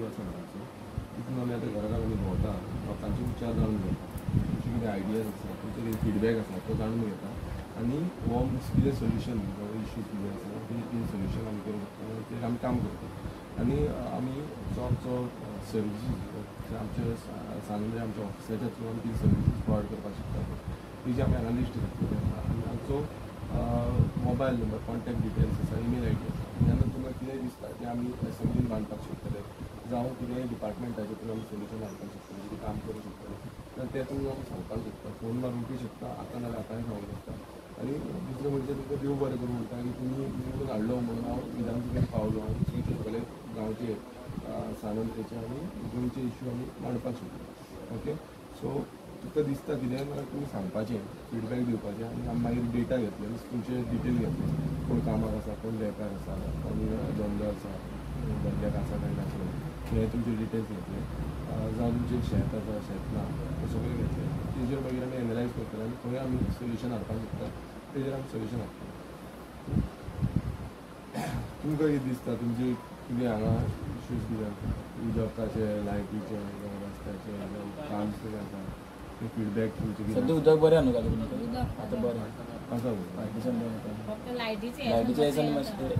आसा आमचो तितून आमी आतां घराघरांनी भोंवता लोकांचे विचार जाणून घेता तुमचे कितें आयडियाज आसा तुमचे कितें फीडबॅक आसा तो जाणून घेता आनी हो कितें सोल्युशन इश्यूज कितें आसा कितें सोल्युशन आमी करूंक शकता तें आमी काम करता आनी आमी जो आमचो सर्विसीस आमचे सांगले आमच्या ऑफिसाच्या थ्रू आमी कितें सर्विसीस प्रोवायड करपाक शकता तेजी आमी हांगा लिस्ट घातली आनी आमचो मोबायल नंबर कॉन्टॅक्ट डिटेल्स आसा ईमेल आयडी आसा जेन्ना तुमकां कितेंय दिसता तें आमी एसेंब्लीन मांडपाक शकतले जावं कितेंय डिपार्टमेंटाचेर तुमी आमी सोल्युशन हाडपाक शकतले कितें काम करूंक शकतले जाल्यार तें तुमी आमी सांगपाक शकता फोन मारूंकय शकता आतां नाल्यार आतांय सांगूंक शकता आनी दुसरें म्हणजे तुमकां देव बरें करूं म्हणटा आनी तुमी निवडून हाडलो म्हणून हांव विधानसभेन पावलो आनी तुमचे सगळे गांवचे सानंद्रेचे आनी गोंयचे इश्यू आमी मांडपाक शकता ओके सो तुका दिसता कितें जाल्यार तुमी सांगपाचें फीडबॅक दिवपाचें आनी आमी मागीर डेटा घेतले तुमचे डिटेल घेतले कोण कामाक आसा कोण बेकार आसा कोण धंदो आसा धंद्याक आसा काय नासलो हे तुमचे डिटेल्स घेतले जावं तुमचें शेत आसा शेत ना ते सगळें घेतले तेजेर मागीर आमी एनालायज करतले आनी खंय आमी सोल्युशन हाडपाक शकता तेजेर आमी सोल्युशन हाडटले तुमकां कितें दिसता तुमचे कितें हांगा इश्यूज कितें आसा उदकाचे लायटीचे रस्त्याचे काम कितें आसा ते फीडबॅक तुमचे कितें सद्या उदक बरें न्हू जालें आतां बरें आसा लायटीचे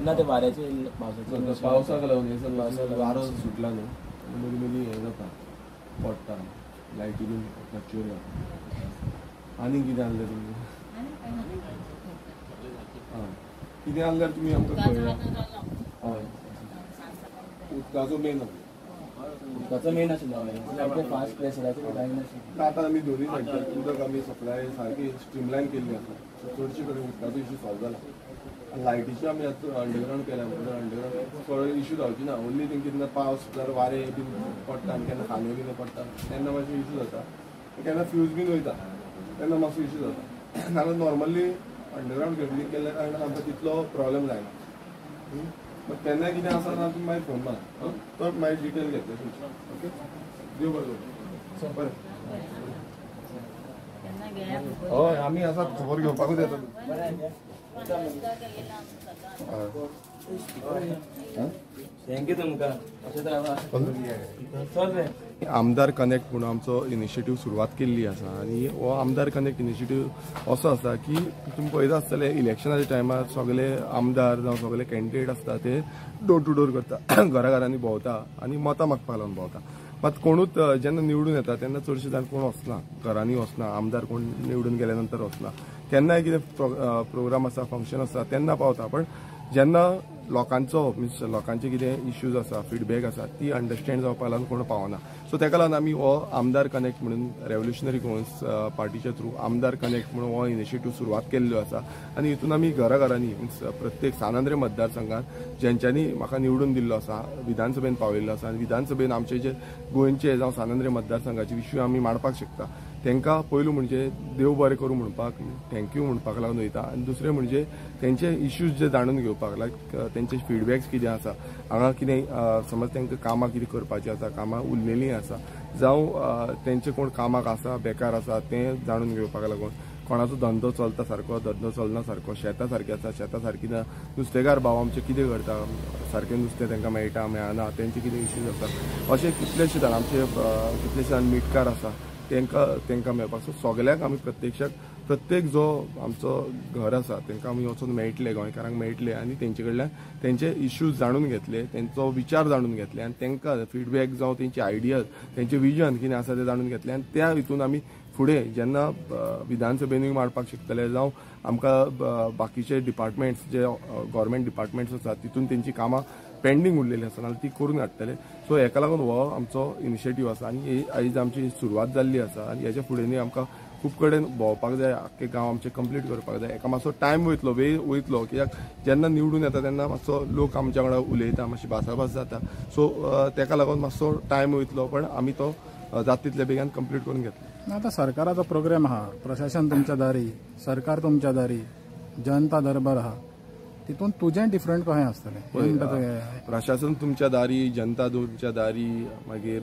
ना ते वाऱ्याचे पावसाक लागून हे वारो सुटला न्हू मदीं मदीं हें जाता पडटा लायटी बीन फ्लक्च्युएट जाता आनी कितें आहलें तुमी हय कितें आहल्यार तुमी आमकां कळया हय उदकाचो मेन उदकाचो मेन आशिल्लो फास्ट प्रेशराचो कांय नाशिल्लो आतां आमी दोनूय सायडीन उदक आमी सप्लाय सारकी स्ट्रीमलायन केल्ली आसा चडशे कडेन उदकाचो इश्यू सॉल्व जाला आनी लायटीचे आमी आतां अंडरग्रावंड केल्या म्हणजे अंडरग्रावंड चड इश्यू जावची ना ओन्ली तेंका केन्ना पावस जर वारे बीन पडटा आनी केन्ना खांदे बीन पडटा तेन्ना मातशें इश्यू जाता केन्ना फ्यूज बीन वयता तेन्ना मातसो इश्यू जाता नाजाल्यार नॉर्मली अंडरग्रावंड केबलिंग केल्ल्या कारणान आमकां तितलो प्रॉब्लेम जायना बट केन्नाय कितें आसा ना तुमी मागीर फोन मार तो मागीर डिटेल घेतले तुमचे ओके देव बरें बरें हय आमी आसा खबर घेवपाकूच येता थँक्यू तुमकां आमदार कनेक्ट म्हणून आमचो इनिशिएटीव सुरवात केल्ली आसा आनी हो आमदार कनेक्ट इनिशिएटीव असो आसा की तुमी पळयता आसतले इलेक्शनाच्या टायमार सगळे आमदार जावं सगळे कॅन्डिडेट आसता ते डोर टू डोर करता घराघरांनी भोंवता आनी मतां मागपाक लागून भोंवता मात कोणूच जेन्ना निवडून येता तेन्ना चडशे जाण कोण वचना घरांनी वचना आमदार कोण निवडून गेल्या नंतर वचना केन्नाय कितें प्रोग्राम आसा फंक्शन आसा तेन्ना पावता पण जेन्ना लोकांचो मिन्स लोकांचे कितें इश्यूज आसा फीडबॅक आसा ती अंडरस्टँड जावपा लागून कोण पावना सो तेका लागून आमी हो आमदार कनेक्ट म्हणून रेव्होल्युशनरी गोवन्स पार्टीच्या थ्रू आमदार कनेक्ट म्हणून हो इनिशिएटीव सुरवात केल्लो आसा आनी हितून आमी घराघरांनी मिन्स प्रत्येक सानंद्रे मतदारसंघात ज्यांच्यांनी म्हाका निवडून दिल्लो आसा विधानसभेन पावयल्लो आसा आनी विधानसभेन आमचे जे गोंयचे जावं सानंद्रे मतदारसंघाचे इश्यू आमी मांडपाक शकता तांकां पयलू म्हणजे देव बरें करूं म्हणपाक थँक्यू म्हणपाक लागून वयता आनी दुसरें म्हणजे तेंचे इश्यूज जे जाणून घेवपाक लायक तेंचे फीडबॅक्स कितें आसा हांगा कितें समज तांकां कामां कितें करपाचीं आसा कामां उरलेलीं आसा जावं तेंचे कोण कामाक आसा बेकार आसा तें जाणून घेवपाक लागून कोणाचो धंदो चलता सारको धंदो चलना सारको शेतां सारकी आसा शेतां सारकी ना नुस्तेकार भाव आमचे कितें करता सारकें नुस्तें तांकां मेळटा मेळना तेंचे कितें इश्यूज आसा अशें कितलेशे जाण आमचे कितलेशे जाण मिटकार आसा तांकां मेळपाक सो सगळ्यांक आमी प्रत्येक जो आमचो घर आसा तांकां आमी वचून मेळटले गोंयकारांक मेळटले आनी तेंचे कडल्यान तेंचे इश्यूज जाणून घेतले तेंचो विचार जाणून घेतले आनी तांकां फीडबॅक जावं तेंची आयडियाज तेंचें विजन कितें आसा तें जाणून घेतलें आनी त्या हितून आमी फुडें जेन्ना विधानसभेनूय मांडपाक शकतले जावं आमकां बाकीचे डिपार्टमेंट्स जे गव्हर्मेंट डिपार्टमेंट्स आसात तितून तेंची कामां पेंडींग उरलेली आसा नाल्यार ती करून हाडटले सो हेका लागून हो आमचो इनिशिएटीव आसा आनी आयज आमची सुरवात जाल्ली आसा आनी हेच्या फुडेंय आमकां खूब कडेन भोंवपाक जाय आख्खे गांव आमचे कंप्लीट करपाक जाय एका मातसो टायम वयतलो वेळ वयतलो कित्याक जेन्ना निवडून येता तेन्ना मातसो लोक आमच्या वांगडा उलयता मातशी भासाभास जाता सो तेका लागून मातसो टायम वयतलो पण आमी तो जाता तितले बेगीन कंप्लीट करून घेतलो आता सरकाराचो प्रोग्राम आहा प्रशासन तुमच्या दारी सरकार तुमच्या दारी जनता दरबार आहा तितून तुजें डिफरंट कशें आसतलें प्रशासन तुमच्या दारी जनता तुमच्या दारी मागीर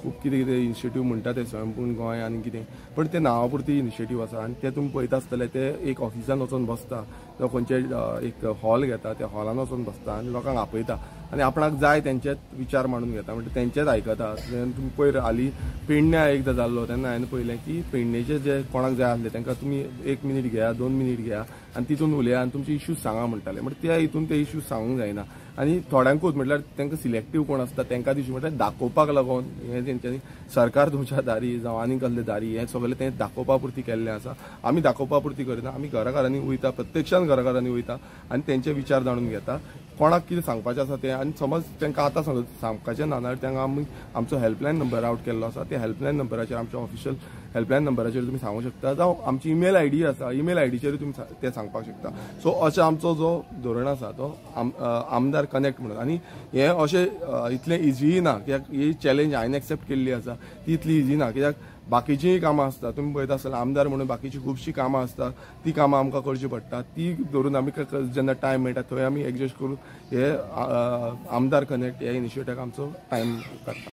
खूब कितें कितें इनिशिएटीव म्हणटा ते स्वयंपूर्ण गोंय आनी कितें पण ते नांवा पुरती इनिशिएटीव आसा आनी ते तुमी पळयता आसतले ते एक ऑफिसान वचून बसता जावं खंयचे एक हॉल घेता त्या हॉलान वचून बसता आनी लोकांक आपयता आनी आपणाक जाय तेंचेच विचार मांडून घेता म्हणजे तेंचेच आयकता. तुमी पयर हालीं पेडण्या एकदां जाल्लो तेन्ना हांवें पळयलें की पेडणेचे जे कोणाक जाय आसले तांकां तुमी 1 मिनीट घेया 2 मिनीट घेया आनी तितून उलया आनी तुमचे इश्यूज सांगा म्हणटाले. म्हणजे त्या हितून ते इश्यूज सांगूंक जायना. आनी थोड्यांकूच म्हटल्यार तांकां सिलेक्टीव कोण आसता तांकां दिवची म्हटल्यार दाखोवपाक लागून हें तेंच्यांनी सरकार तुमच्या दारी जावं आनी कसले दारी हें सगळें तें दाखोवपा पुरती केल्लें आसा. आमी दाखोवपा पुरती करिना, आमी घराघरांनी वयता, प्रत्यक्षान घराघरांनी वयता आनी तेंचे विचार जाणून घेता. कोणाक कितें सांगपाचें आसा तें आनी समज तांकां आतां सांगपाचें ना जाल्यार तांकां आमी आमचो हेल्पलायन नंबर आउट केल्लो आसा. त्या हेल्पलायन नंबराचेर आमच्या ऑफिशियल हेल्पलायन नंबराचेर तुमी सांगूंक शकता जावं आमची ईमेल आयडी आसा ईमेल आयडीचेर तुमी ते सांगपाक शकता. सो अशें आमचो जो धोरण आसा तो आमदार कनेक्ट म्हणून. आनी हें अशें इतलें इजीय ना कित्याक ही चॅलेंज हांवें एक्सेप्ट केल्ली आसा ती इतली इजी ना कित्याक बाकीचींय कामां आसता. तुमी पळयता आसतना आमदार म्हणून बाकीची खुबशीं कामां आसता ती कामां आमकां करची पडटा. ती धरून आमी जेन्ना टायम मेळटा थंय आमी एडजस्ट करून हे आमदार कनेक्ट ह्या इनिशिएटिव्हाक आमचो टायम काडटा.